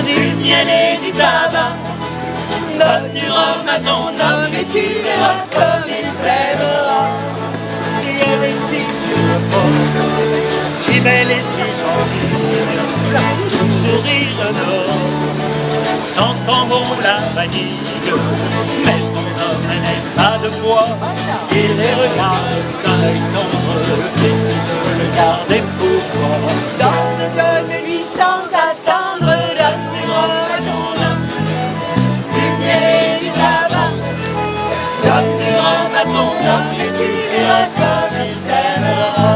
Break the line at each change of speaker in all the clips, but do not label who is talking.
du miel et du tabac. Donne du rhum à ton homme et tu verras comme il t'aimera. Et avec tes sur le port, si belle et si gentille, tout sourire dehors, sans tambour la vanille. Mais ton homme n'est pas de bois, il les regarde d'un œil tendre, et si tu veux le garder pour toi, donne-lui sans attendre, donne du rhum à ton homme, du miel et du tabac. Donne du rhum à ton homme et tu verras comme il t'aimera.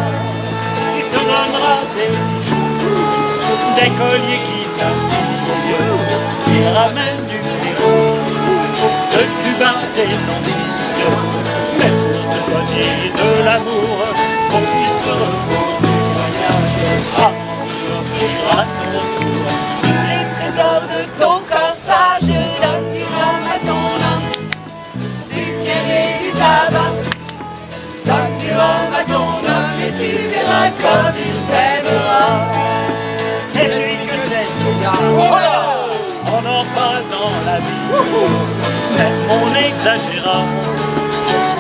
Il te donnera des colliers qui scintillent, il ramène du Pérou, de Cuba des Antilles, mais pour te donner de l'amour, pour qu'il se repose du voyage, il offrira ton tour les trésors de ton corps sage. Donne du rhum à ton homme, du miel et du tabac. Donne du rhum à ton homme et tu verras comme il t'aimera. Et lui que c'est bien, voilà, on en parle dans la vie, même on exagéra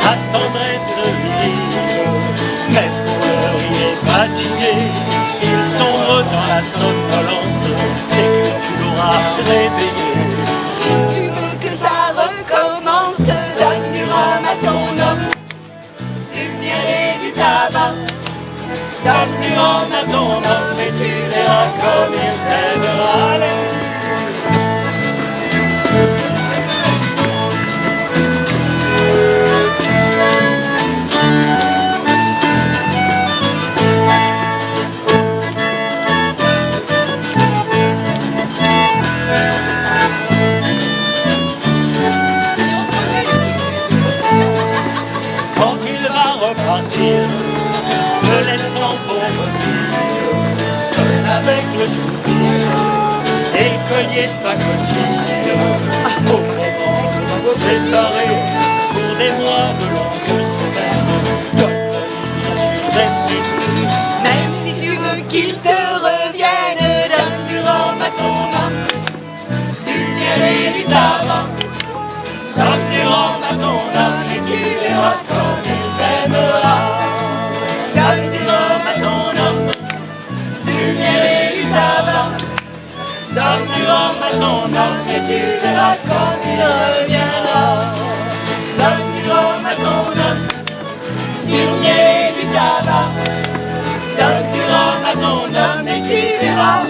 sa tendresse virile. Mais pour l'heure il est fatigué, il sombre dans la somnolence, dès que tu l'auras réveillé. Si tu veux que ça recommence, donne du rhum à ton homme, du miel et du tabac. Donne du rhum à ton homme et tu verras comme il t'aimera. Allez. Quand il va repartir, me laissant pauvre fille, seul avec le sourire et le collier de pacotille, au moment séparés pour des mois de longues semaines, donne-lui bien sûr des plaisirs. Même si tu veux qu'il te revienne, donne du rhum à ton homme, du miel et du tabac. Donne du rhum à ton homme et tu verras comme il t'aimera. Donne du rhum à ton homme, du miel et du tabac. Donne du rhum à ton homme et tu verras comme il reviendra. Donne du rhum à ton homme, du miel et du tabac. Donne du rhum à ton homme et tu verras.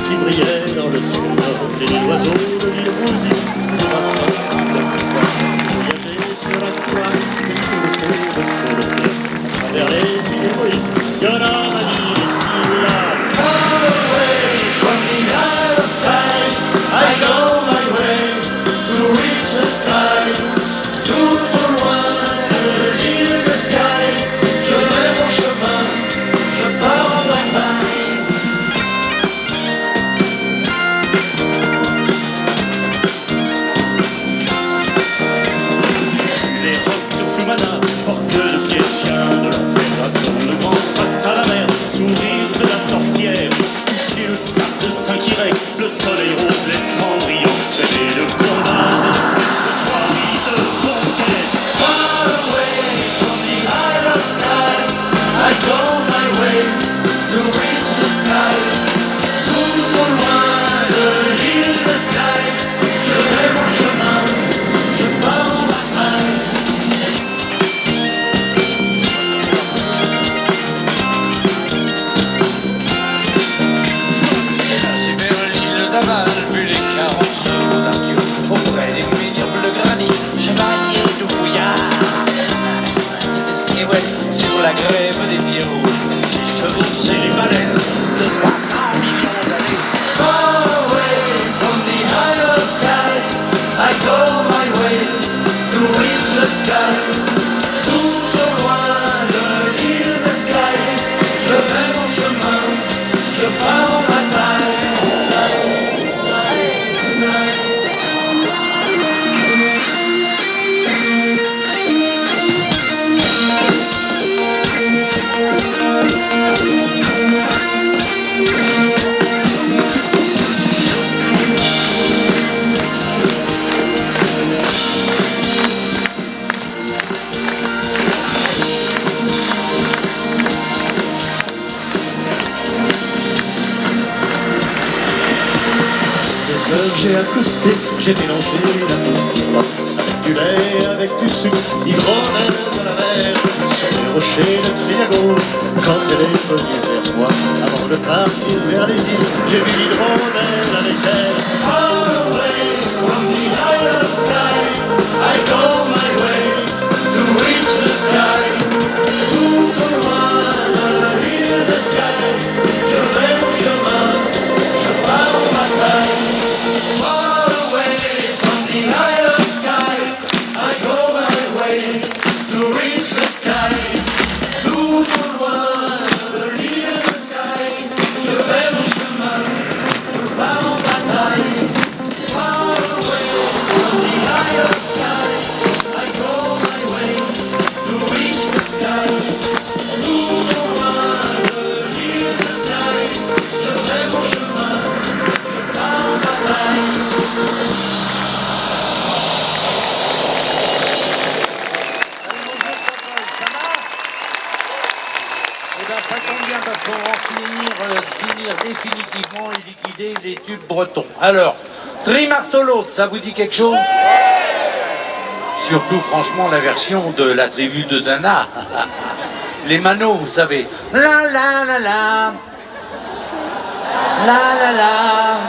qui brillait dans le ciel nord, et les oiseaux de l'île Rosie, croissant de voyager sur la toile, et sous le feu de ce fleuve, à travers les îles héroïques, il y en a ma vie ici, là. Far away from the Isle of Skye, I go my way to reach the sky.
Saint-Quirec, le soleil rose, l'estran brillant, et le combat, c'est le fait de 3 de conquête. Far away from the higher sky, I go my way to reach the sky. Tout au loin de l'île de Sky, je vais mon chemin, je pars en bataille.
Vu les 40 chevaux d'Arthur auprès des minions bleu granit, chevalier de brouillard, sur la grève des pieds rouges, j'ai chevauché les baleines de 300 millions d'années.
Far away from the higher sky, I go my way to reach the sky. Tout au loin de l'île de Sky, je vais mon chemin, je pars en bataille.
J'ai accosté, j'ai mélangé la posture avec du lait, avec du sucre, hydromel de la mer, sur les rochers de Triagos. Quand elle est venue vers moi, avant de partir vers les îles, j'ai bu l'hydromel avec elle.
Far away from the higher sky, I go my way to reach the sky. Tout au loin de l'île de Sky, je vais mon chemin, je pars en bataille. Far away from the higher sky, I go my way to reach the sky. Tout au loin de l'île de Sky, je vais mon chemin, je pars en bataille. Far away from the higher sky, I go my way to reach the sky. Tout au loin de l'île de Sky, je vais mon chemin, je pars en bataille.
Eh ben, ça tombe bien parce qu'on va finir définitivement et liquider les tubes bretons. Alors, Trimartolode, ça vous dit quelque chose? Surtout, franchement, la version de la tribu de Dana. Les manos, vous savez. La la la la. La la la,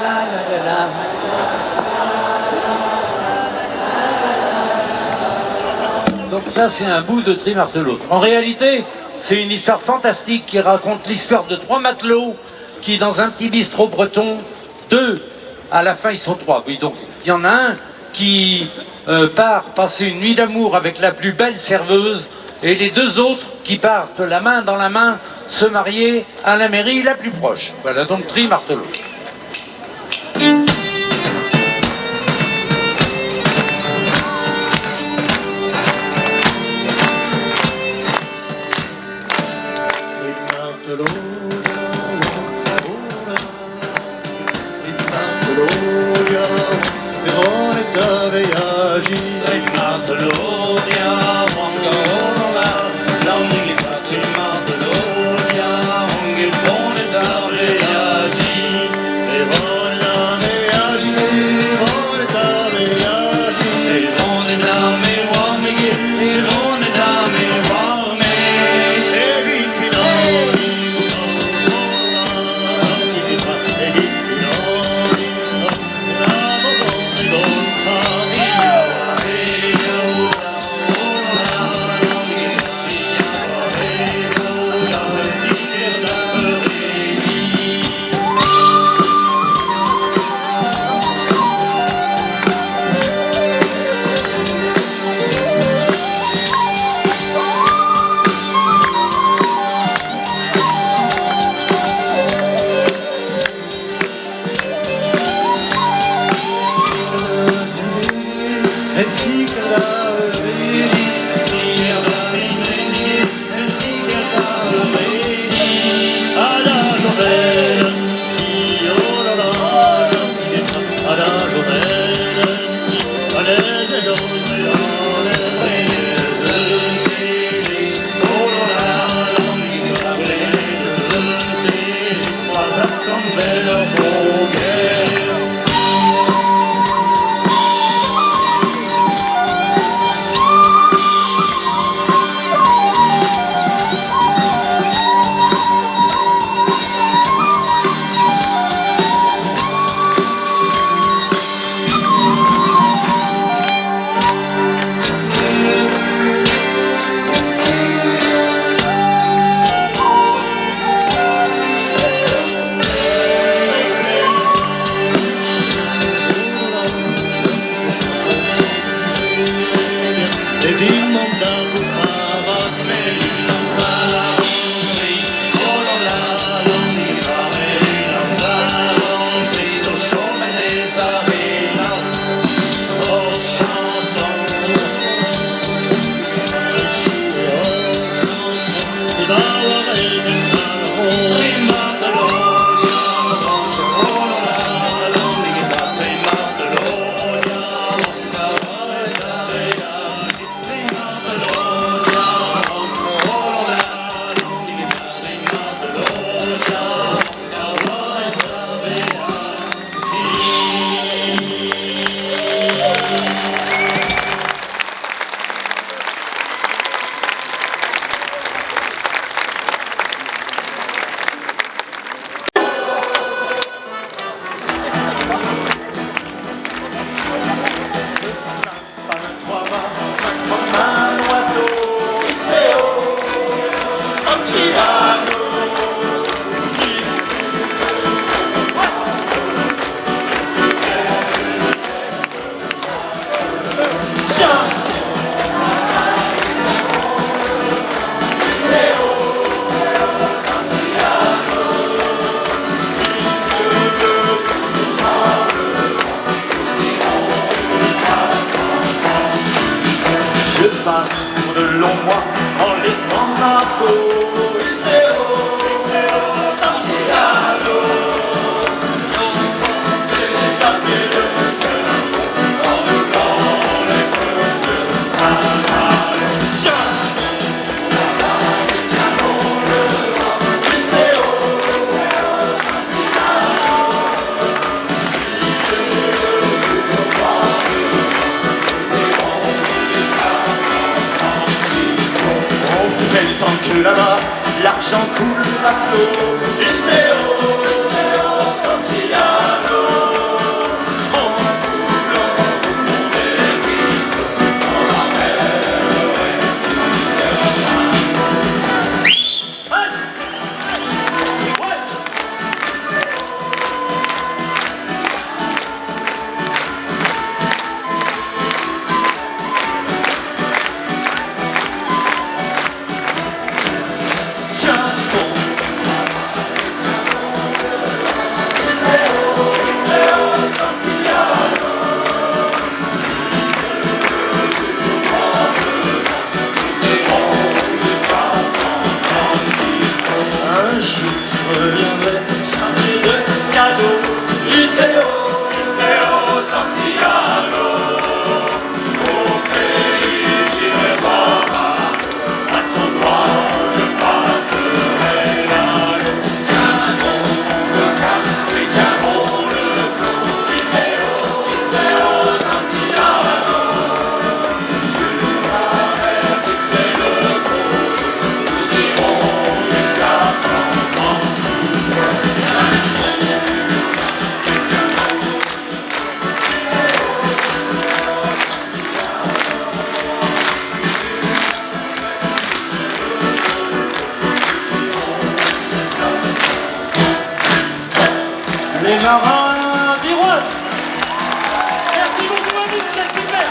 la la la la. Donc ça, c'est un bout de Trimartolode. En réalité, c'est une histoire fantastique qui raconte l'histoire de 3 matelots qui, dans un petit bistrot breton, 2, à la fin ils sont 3. Oui, donc il y en a un qui part passer une nuit d'amour avec la plus belle serveuse et les 2 autres qui partent la main dans la main se marier à la mairie la plus proche. Voilà donc Trimartolode.
leur beau guerre.
Pour de longs mois en laissant ma peau. Istéo, Santiago. C'est les papiers de cœur dans le blanc, les creux de Saint-Malo. Tiens, Istéo, mais tant que là-bas, l'argent coule à flot. Istéo, Santiago. On trouve l'or au fond des ruisseaux, dans la mer un jour je reviendrai chargé de cadeaux. Istéo, Santiago. Au pays j'irai voir, à son droit je passerai l'année. Tiens le clou. Istéo, Santiago. Sur la mer qui fait le gros, nous irons jusqu'à San les marins d'Iroise. Merci beaucoup à vous, vous êtes super.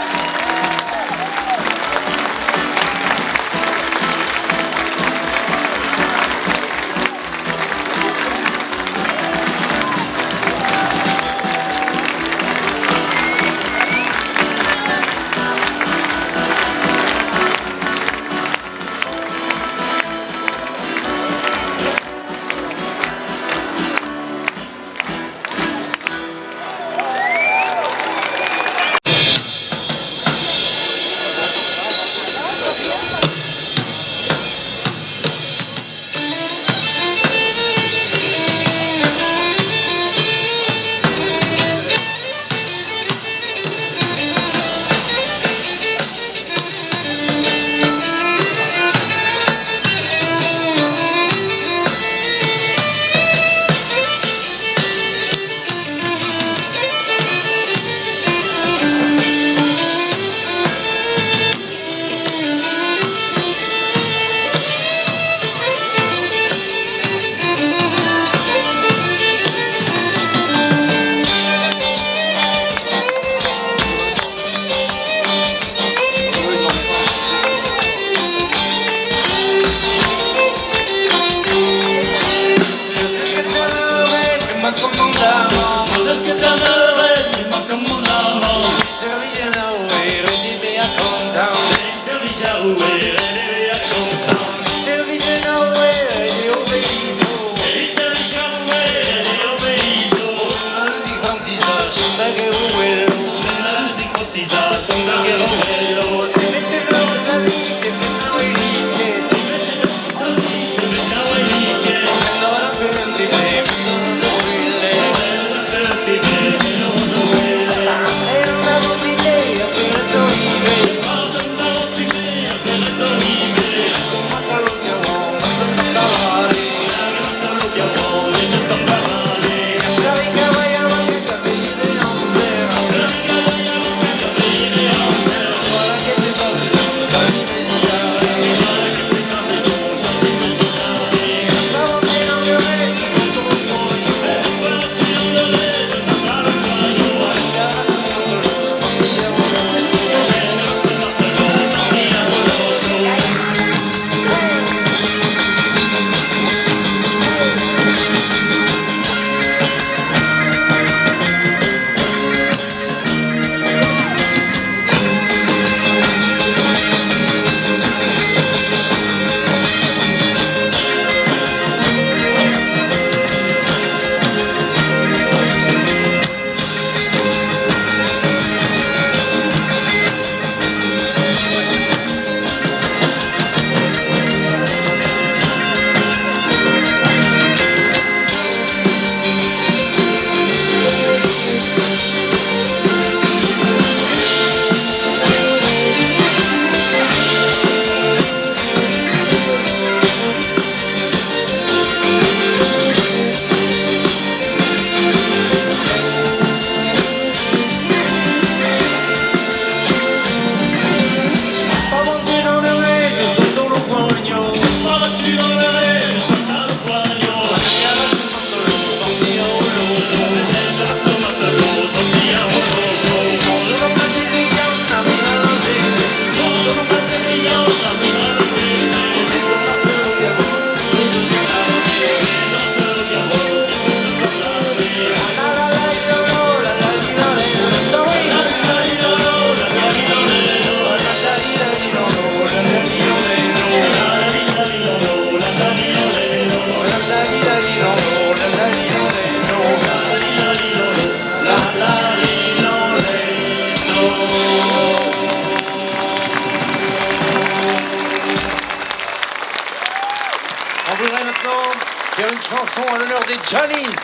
Johnnies.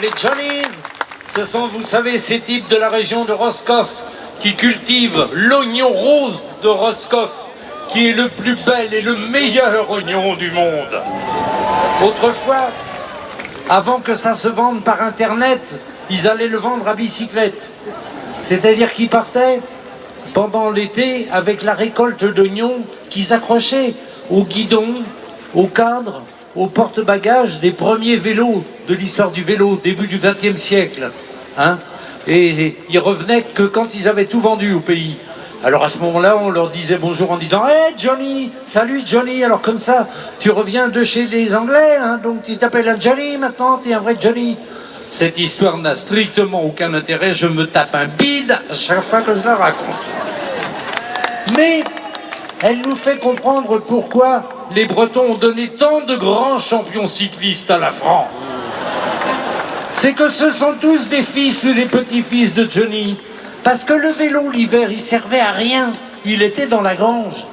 Les Johnnies, ce sont, vous savez, ces types de la région de Roscoff qui cultivent l'oignon rose de Roscoff, qui est le plus bel et le meilleur oignon du monde. Autrefois, avant que ça se vende par Internet, ils allaient le vendre à bicyclette. C'est-à-dire qu'ils partaient pendant l'été avec la récolte d'oignons qu'ils accrochaient au guidon, au cadre, au porte-bagages des premiers vélos de l'histoire du vélo, début du XXe siècle. Hein, et ils revenaient que quand ils avaient tout vendu au pays. Alors à ce moment-là, on leur disait bonjour en disant « Hey Johnny, salut Johnny !» Alors comme ça, tu reviens de chez les Anglais, hein, donc tu t'appelles un Johnny maintenant, tu es un vrai Johnny. Cette histoire n'a strictement aucun intérêt, je me tape un bide à chaque fois que je la raconte. Mais elle nous fait comprendre pourquoi les Bretons ont donné tant de grands champions cyclistes à la France. C'est que ce sont tous des fils ou des petits-fils de Johnny. Parce que le vélo, l'hiver, il servait à rien. Il était dans la grange.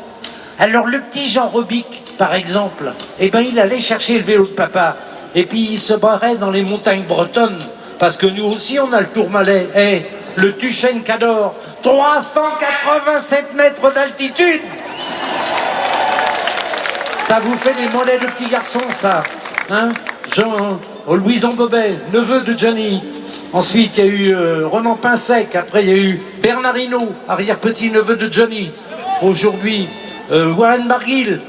Alors le petit Jean Robic, par exemple, eh ben, il allait chercher le vélo de papa. Et puis il se barrait dans les montagnes bretonnes. Parce que nous aussi, on a le Tourmalet. Eh, le Tuchen Cador, 387 mètres d'altitude. Ça vous fait des mollets de petits garçons, ça. Hein, Louison Bobet, neveu de Johnny. Ensuite, il y a eu Ronan Pinsec. Après, il y a eu Bernard Hinault, arrière-petit-neveu de Johnny. Aujourd'hui, Warren Barguil,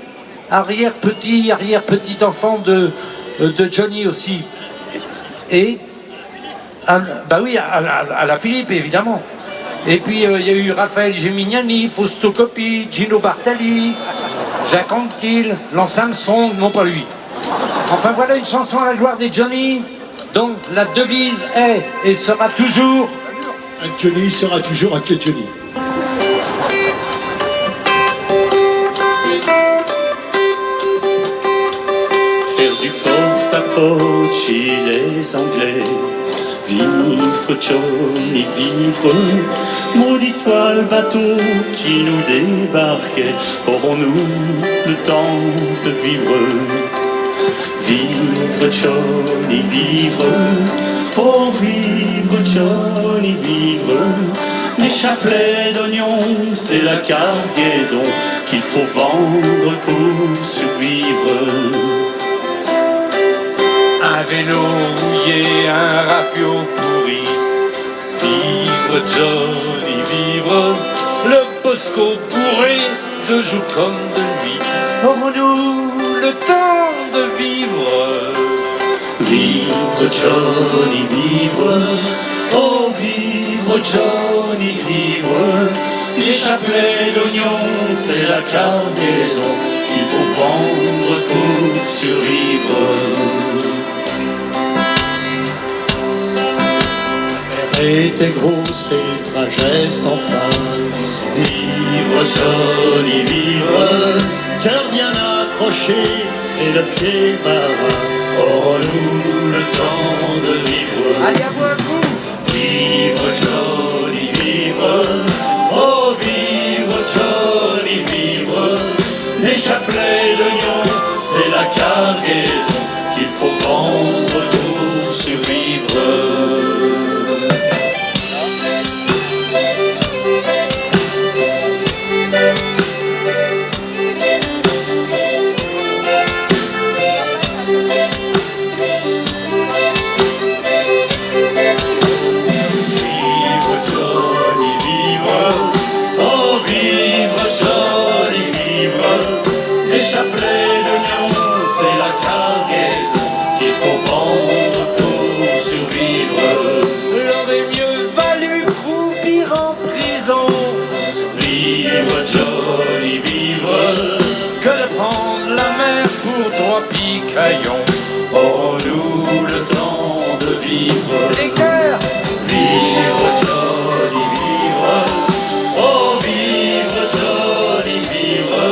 arrière-petit enfant de Johnny aussi. Et, bah oui, à la Philippe, évidemment. Et puis, il y a eu Raphaël Gemignani, Fausto Coppi, Gino Bartali, Jacques Anquetil, Lance Armstrong, non pas lui. Enfin, voilà une chanson à la gloire des Johnny. Donc la devise est et sera toujours
Johnny sera toujours avec Johnny.
Faire du porte-à-porte chez les Anglais. Vivre Johnny, vivre. Maudit soit le bateau qui nous débarquait. Aurons-nous le temps de vivre? Vivre Johnny, vivre. Oh vivre Johnny, vivre. Les chapelets d'oignons, c'est la cargaison qu'il faut vendre pour survivre.
un vélo rouillé, un rafio pourri. Vivre Johnny, vivre le Bosco bourré de jour comme de nuit. Aurons-nous le temps de vivre?
Vivre Johnny, vivre. Oh vivre Johnny, vivre. Les chapelets d'oignons, c'est la cargaison qu'il faut vendre pour survivre.
La mer était grosse et le trajet sans fin.
Vivre Johnny, vivre.
Cœur bien accroché et le pied marin.
Aurons-nous le temps de vivre?
Allez, à vous un coup.
Vivre Johnny, vivre. Oh vivre Johnny, vivre. Les chapelets d'oignons, c'est la cargaison qu'il faut vendre pour survivre. Johnny, vivre.
Que de prendre la mer pour 3 picaillons.
Aurons-nous le temps de vivre?
Les cœurs.
Vivre Johnny, vivre. Oh vivre Johnny, vivre.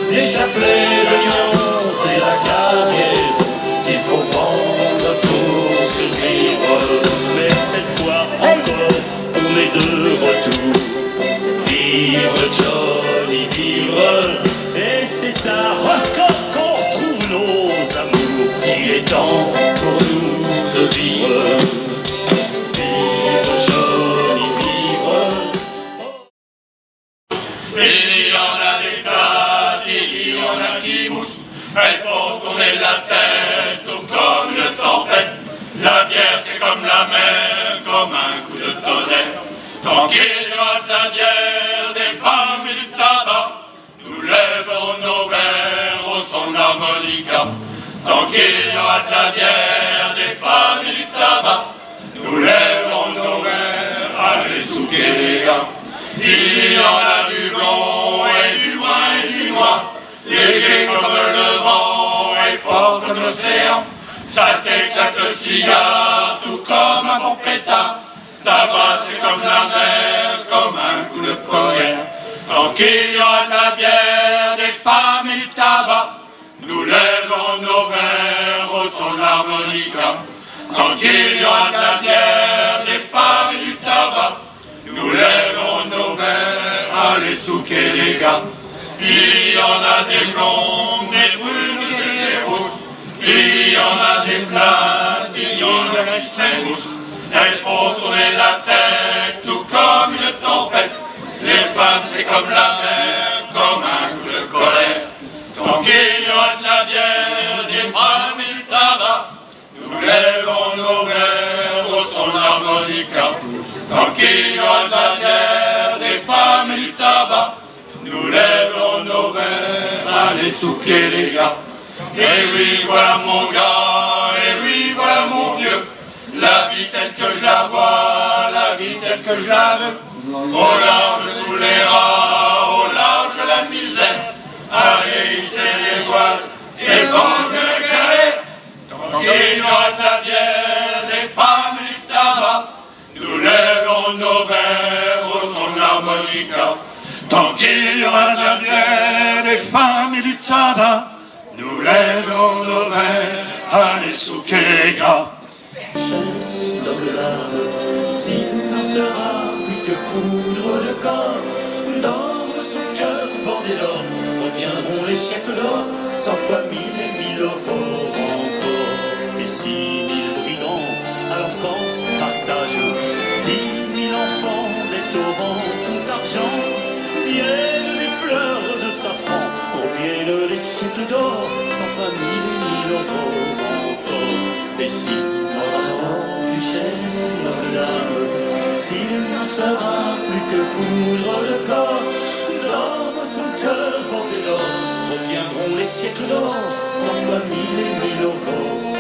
Des chapelets d'oignons, c'est la cargaison qu'il faut vendre pour survivre. Mais cette fois encore, on est de retour. Vivre Johnny, vivre. Et c'est à Roscoff qu'on retrouve nos amours. Il est temps pour nous de vivre. Vivre Johnny, vivre.
Il y en a des plates, il y en a qui moussent. Elles font tourner la tête, tout comme une tempête. La bière c'est comme la mer, comme un coup de tonnerre. Tant qu'il y aura de la bière, des femmes et du tabac, nous lèverons nos verres au son de l'harmonica. Tant qu'il y aura de la bière, des femmes et du tabac, nous lèverons nos verres, allez souquer les gars. Il y en a du blond et du brun et du noir, léger comme le vent et fort comme l'océan. Ça t'éclate le cigare, tout comme un bon pétard. Tabac c'est comme la mer, comme un coup de colère. Tant qu'il y aura de la bière, des femmes et du tabac, nous lèverons nos verres au son de l'harmonica. Tant qu'il y aura de la bière, des femmes et du tabac, nous lèverons nos verres, allez souquer les gars. Il y en a des blondes, des brunes et des rousses. Il y en a des plates, il y en a des très mousses. Elles font tourner la tête, tout comme une tempête. Les femmes c'est comme la mer, comme un coup de colère. Tant qu'il y aura de la bière, des femmes et du tabac, nous lèverons nos verres au son de l'harmonica. Tant qu'il y aura de la bière, des femmes et du tabac, nous lèverons nos verres, allez souquer les gars. Et oui, voilà mon gars, et oui, voilà mon vieux, la vie telle que je la vois, la vie telle que je la veux. Au large tous les rats, au large la misère, allez hisser les voiles, et vendre les galets. Tant qu'il y aura de la bière, lèverons nos verres au son de l'harmonica. Tant qu'il y aura de la bière, des femmes et du tabac, nous lèverons nos verres à l'Esukega.
Chasse noble dame, s'il n'en sera plus que poudre de corps, dans son cœur bordé d'or, reviendront les siècles d'or, 100 fois 1000 et 1000 euros encore. Et 6000 brigands, alors qu'on partage, 10 000 enfants, des torrents font d'argent, viennent des fleurs de safran, reviennent les siècles d'or, 100 fois 1000 et 1000 euros encore. Et si duchesse, noble dame, s'il n'en sera plus que poudre de corps, dans son cœur bordé d'or, reviendront les siècles d'or, 100 fois 1000 et 1000 euros encore.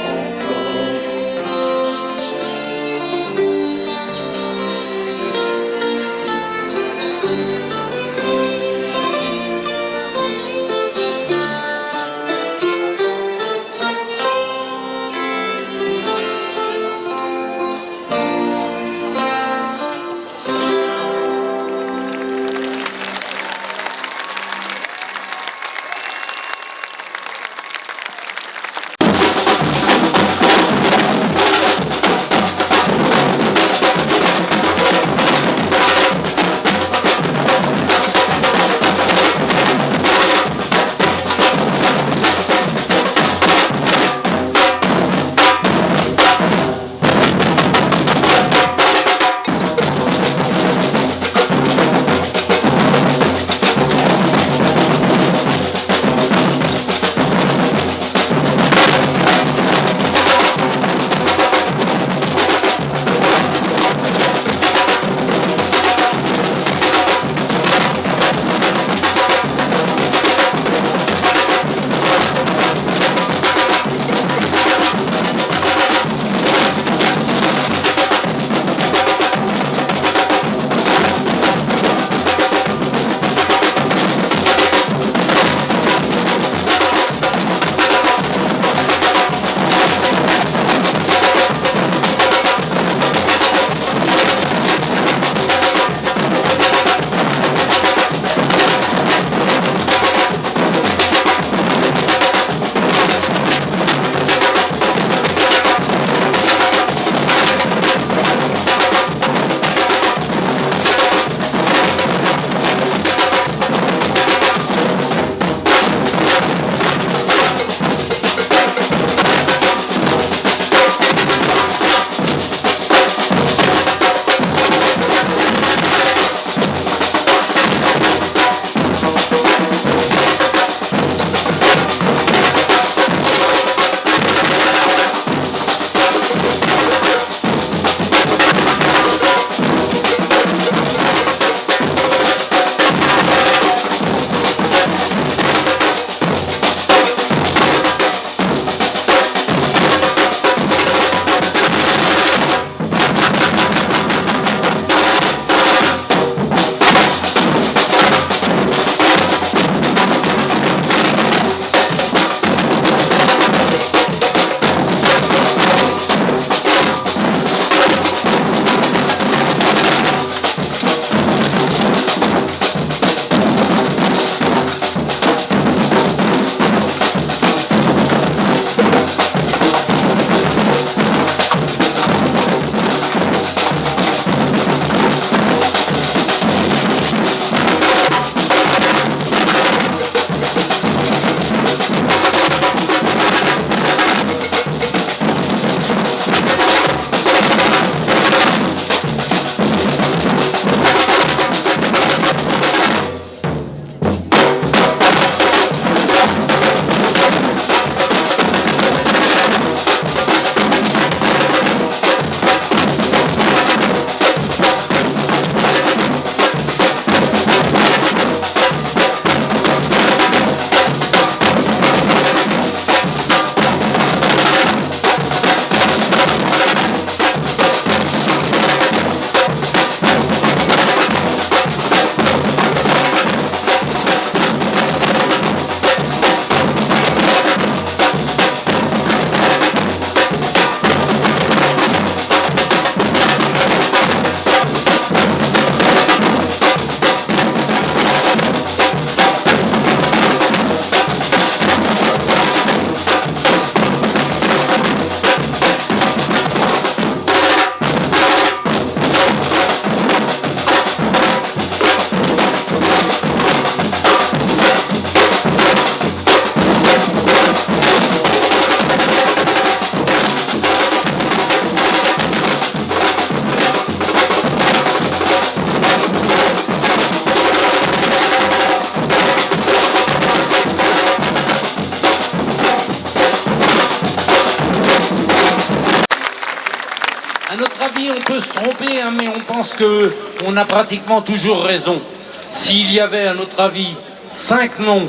dit, on peut se tromper, hein, mais on pense qu'on a pratiquement toujours raison. S'il y avait, à notre avis, 5 noms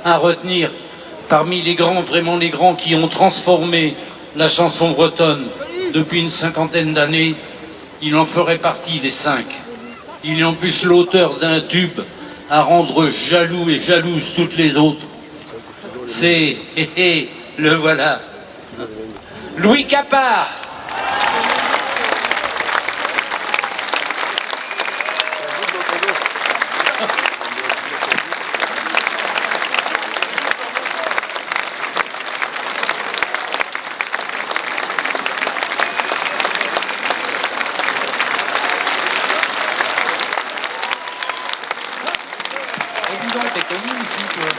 à retenir parmi les grands, vraiment les grands, qui ont transformé la chanson bretonne depuis une 50aine d'années, il en ferait partie des 5. Il est en plus l'auteur d'un tube à rendre jaloux et jalouse toutes les autres. C'est, le voilà, Louis Capard. T'es connu ici, toi.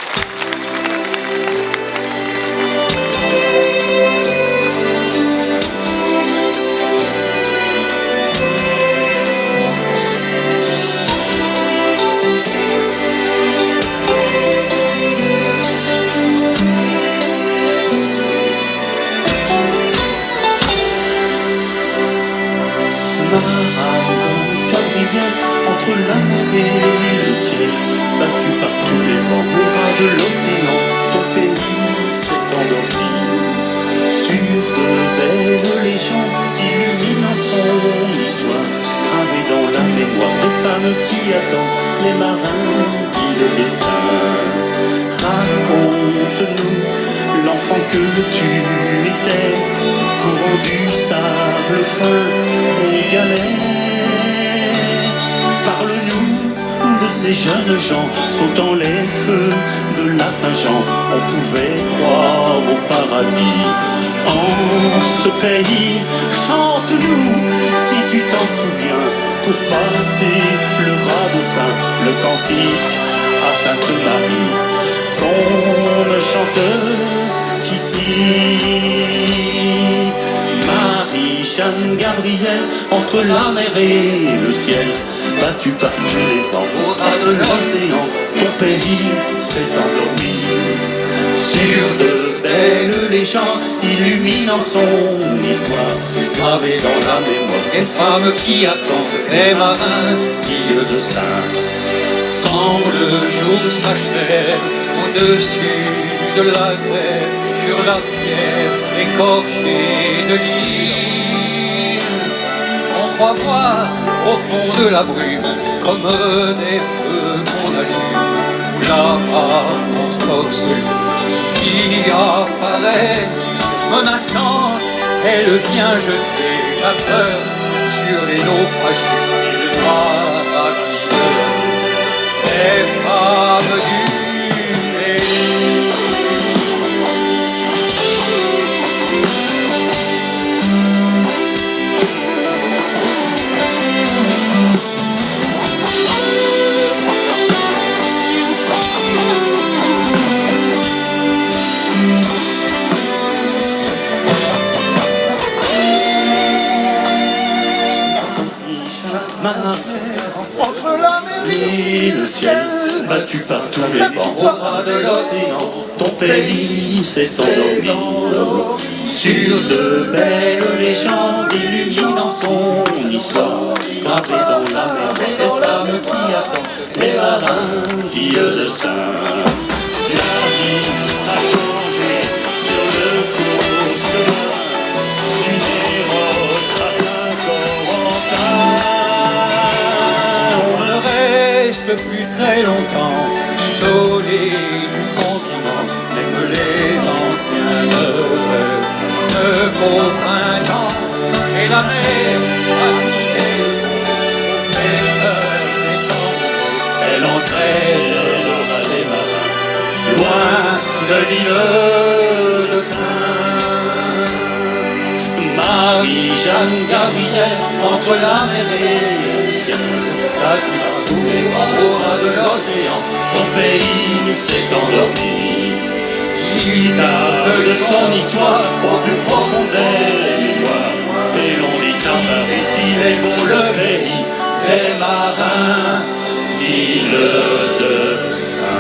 Entre la mer et le ciel, battu par tous les vents, au ras de l'océan, ton pays s'est endormi. Sur de belles légendes illuminant son histoire, gravée dans la mémoire des femmes qui attendent les marins qui le dessin. Raconte-nous l'enfant que tu étais, courant du sable fin et galère. Parle-nous de ces jeunes gens sautant les feux de la Saint-Jean. On pouvait croire au paradis en ce pays. Chante-nous si tu t'en souviens, pour passer le radeau-saint, le cantique à Sainte-Marie qu'on ne chante qu'ici. Marie-Jeanne Gabrielle, entre la mer et le ciel, battu par tous les vents, au ras de l'océan, ton pays s'est endormi. Sur de belles légendes illuminant son histoire, gravée dans la mémoire des femmes qui attendent les marins, dieux de saint. Quand le jour s'achève au-dessus de la grève, sur la pierre écorchée de l'île, on croit voir au fond de la brume comme des feux qu'on allume, où là-bas on stocke celui qui apparaît menaçante. Elle vient jeter la peur sur les naufragés et le noir les femmes du pays. Entre la mer et le ciel, battu par tous les vents, au ras de l'océan, ton pays s'est endormi. Sur de belles légendes illuminant son histoire, gravée dans la mer des femmes qui attendent les marins, dieux de saint. La vie a changé sur le court chemin du Hérault à Saint-Corentin. Depuis très longtemps, isolé du continent, même les anciens ne comprennent. Et la mer a crié au pêcheur des temps. Elle entraînera les marins loin de l'île de Saint. Marie-Jeanne Gabrielle, entre la mer et le ciel, battu par tous les vents, au ras de l'océan, ton pays s'est endormi. Suite de son histoire au plus profond des mémoires, et l'on dit à Paris qu'il est beau le pays des marins, ville de Saint.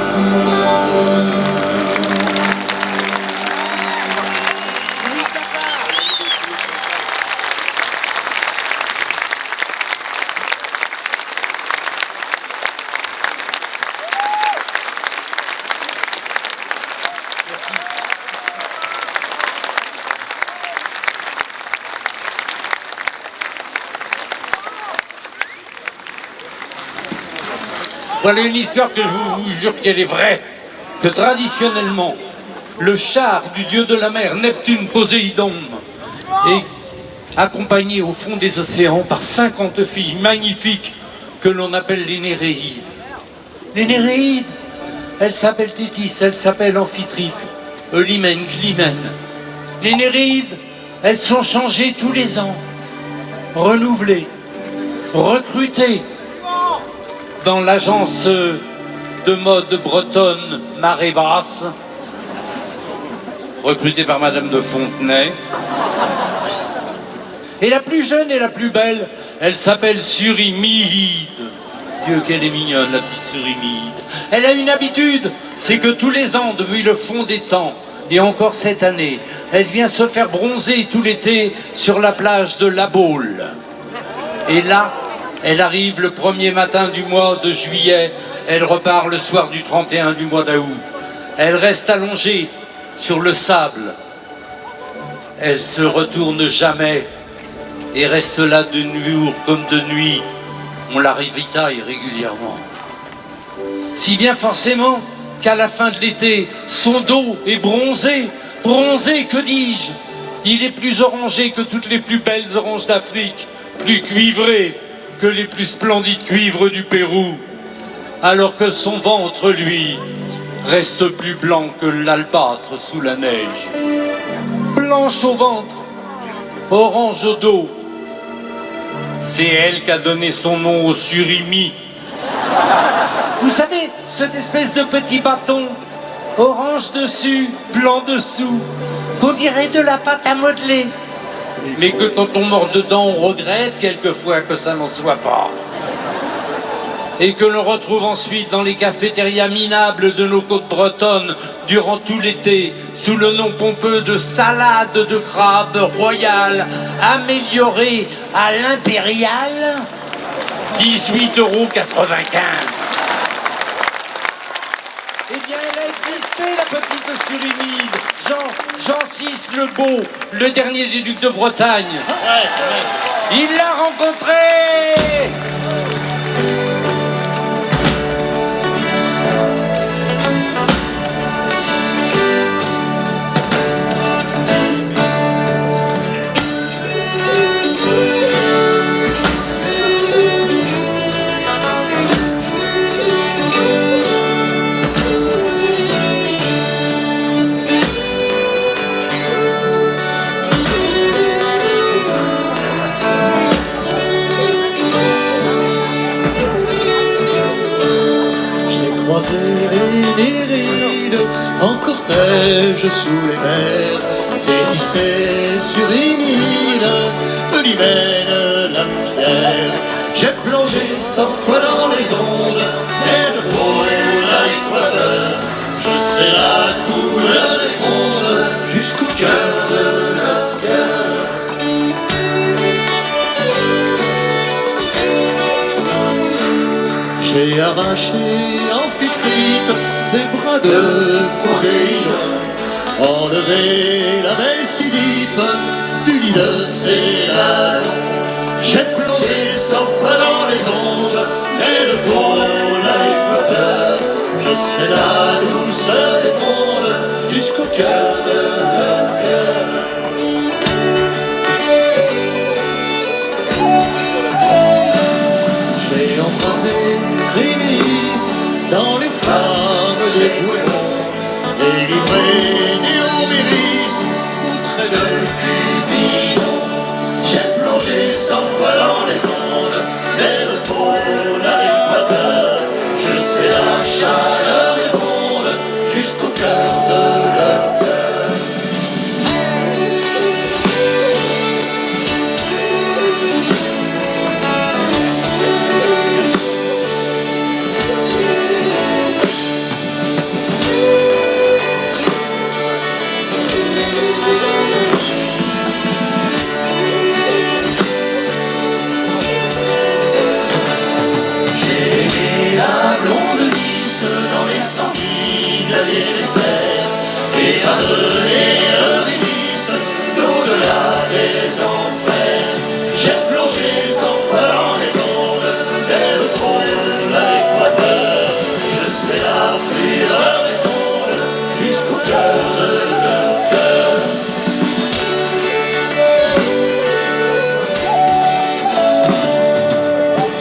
Voilà une histoire que je vous jure qu'elle est vraie. Que traditionnellement, le char du dieu de la mer, Neptune Poséidon, est accompagné au fond des océans par 50 filles magnifiques que l'on appelle les Néréides. Les Néréides, elles s'appellent Tétis, elles s'appellent Amphitrite, Eulymène, Clymène. Les Néréides, elles sont changées tous les ans, renouvelées, recrutées dans l'agence de mode bretonne Marée Basse, recrutée par Madame de Fontenay. Et la plus jeune et la plus belle, elle s'appelle Surimide. Dieu qu'elle est mignonne, la petite Surimide. Elle a une habitude, c'est que tous les ans, depuis le fond des temps, et encore cette année, elle vient se faire bronzer tout l'été sur la plage de La Baule. Et là, elle arrive le premier matin du mois de juillet, elle repart le soir du 31 du mois d'août. Elle reste allongée sur le sable. Elle se retourne jamais et reste là de jour comme de nuit. On la ravitaille régulièrement. Si bien forcément qu'à la fin de l'été, son dos est bronzé. Bronzé, que dis-je? Il est plus orangé que toutes les plus belles oranges d'Afrique, plus cuivré que les plus splendides cuivres du Pérou, alors que son ventre, lui, reste plus blanc que l'albâtre sous la neige. Blanche au ventre, orange au dos, c'est elle qui a donné son nom au surimi. Vous savez, cette espèce de petit bâton, orange dessus, blanc dessous, qu'on dirait de la pâte à modeler, mais que quand on mord dedans, on regrette quelquefois que ça n'en soit pas. Et que l'on retrouve ensuite dans les cafétérias minables de nos côtes bretonnes durant tout l'été, sous le nom pompeux de salade de crabe royale, améliorée à l'impériale, 18,95 €. Eh bien, elle a existé, la petite Surimide. Jean VI le Beau, le dernier des ducs de Bretagne. Il l'a rencontrée.
Croiser les Néréides en cortège sous les mers, Tétis sur une île, Eulymène la fière. J'ai plongé 100 fois dans les ondes, et de pôle à l'équateur, je sais la couleur des ondes jusqu'au cœur de leur cœur. J'ai arraché Amphitrite des bras de Poséidon, enlevé la belle Sidipe du lit de Céladon. J'ai plongé 100 fois dans les ondes, et de pôle à l'équateur, je sais la douceur des ondes jusqu'au cœur de leur cœur. J'ai embrasé dans les flammes des poêlons, délivré Néoméris au trait de Cupidon. J'ai plongé 100 fois dans les ondes, et de pôle à l'équateur, je sais la chaleur des ondes jusqu'au cœur de leur cœur.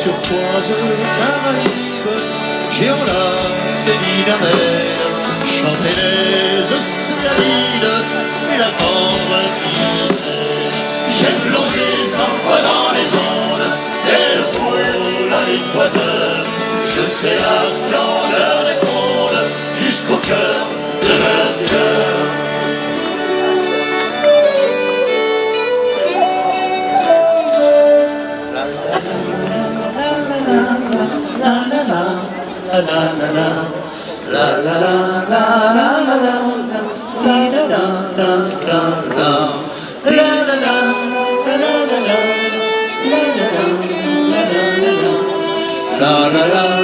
turquoise Caraïbes, Géolas et l'île mer, chanter les océanides et la tendre d'hiver.
J'aime plonger 100 fois dans les ondes et le pôle à l'équateur. Je sais la splendeur des frondes jusqu'au cœur de leur cœur.
La la la